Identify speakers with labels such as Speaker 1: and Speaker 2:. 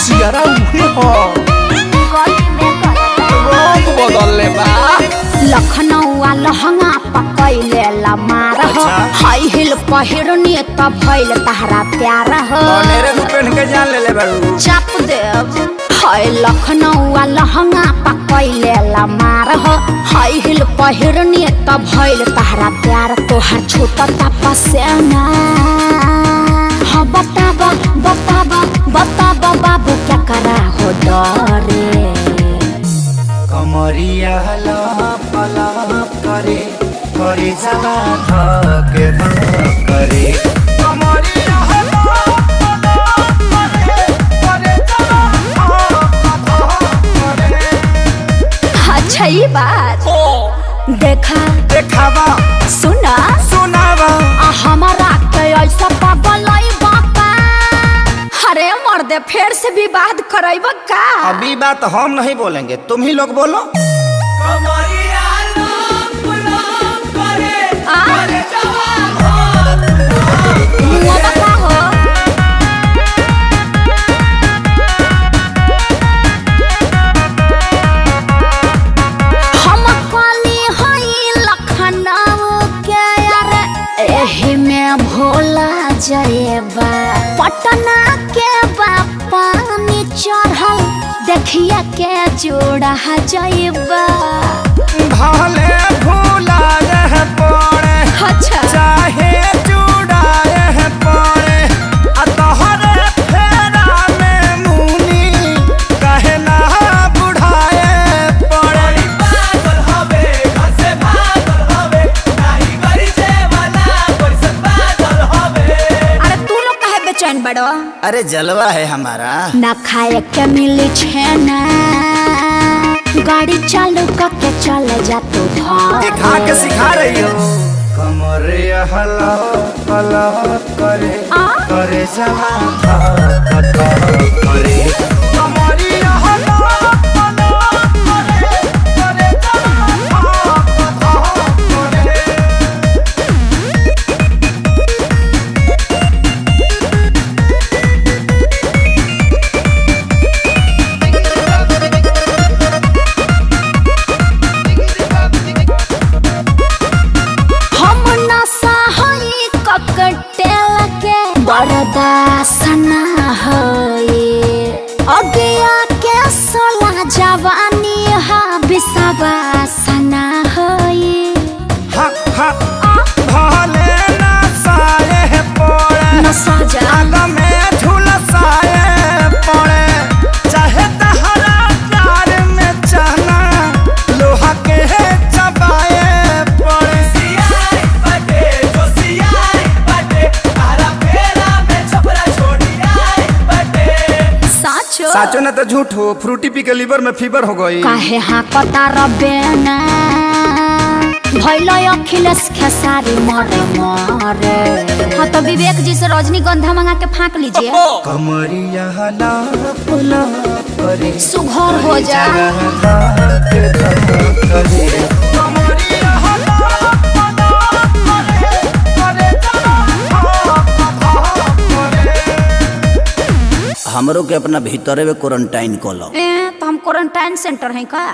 Speaker 1: Sierra उहे हो रोग बदलले बा
Speaker 2: लखनऊ लहंगा पकैले लमार हो हाई हिल पहिरनी त भइल तहरा प्यार हो
Speaker 1: मेरे रूपन के जान ले बारू
Speaker 2: चाप देव हाय लखनऊ लहंगा पकैले लमार हो हाई हिल पहिरनी त भइल तहरा प्यार तोहर छोटा तपसेना हाँ बताबा बताबा बताबा बाबू क्या करा हो डरे
Speaker 1: कमरिया लप लप करे करे जवा धके करे कमरिया लप लप करे करे जवा धके
Speaker 2: अच्छा ये बात देखा
Speaker 1: देखावा
Speaker 2: सुना
Speaker 1: सुनावा
Speaker 2: हमारा के ऐसा पागलई बापा अरे मर्दे फिर से विवाद करैब का
Speaker 1: अभी बात हम नहीं बोलेंगे तुम ही लोग बोलो
Speaker 2: हम काली हई लखनऊ के यार एही में भोला जयबा पटना के बापा में चढ़ल देखिए के जोड़ा जयबा
Speaker 1: भले भूला रह पड़े
Speaker 2: अच्छा
Speaker 1: चाहे चुड़ाए पड़े तोहरे फेरा में मुनी कहे ना बुढ़ाए पड़े पागल हवे घर से भागल हवे नाही करी जे वाला कोई से पागल हवे
Speaker 2: अरे तू लोग काहे बेचैन बड़ो
Speaker 1: अरे जलवा है हमारा
Speaker 2: ना खाए के मिली छेना गाड़ी चालू करके चले जा तू
Speaker 1: दिखा के सिखा रही हो कमरे हला हला करे करे जवा करे कमरे हला हला करे करे जवा करे
Speaker 2: हम नशा हई ककटेल के बरदासना हई अगिया के सोला जवानी हा बिसावासना हई
Speaker 1: हा हा भले ना साए पड़े
Speaker 2: नशा जा
Speaker 1: आग में झुलसाए पड़े चाहे तहरा प्यार में चना लोहा के चबाए पड़े सियाई बटे जो सियाई बटे तारा फेरा में छपरा छोड़ी आई बटे
Speaker 2: साचो
Speaker 1: साचो ना तो झूठ हो फ्रूटी पी के लीवर में फीवर हो गई
Speaker 2: काहे हाँ कता रबेना भैल अखिलेश खेसारी मरे मरे हाँ तो विवेक जी से रजनीगंधा मंगा के फाँक लीजिए
Speaker 1: कमरिया लाप लाप करे
Speaker 2: सुघर हो जा
Speaker 1: हमरो के अपना भीतरे में क्वारंटाइन कर लो
Speaker 2: तो हम क्वारंटाइन सेंटर हैं का।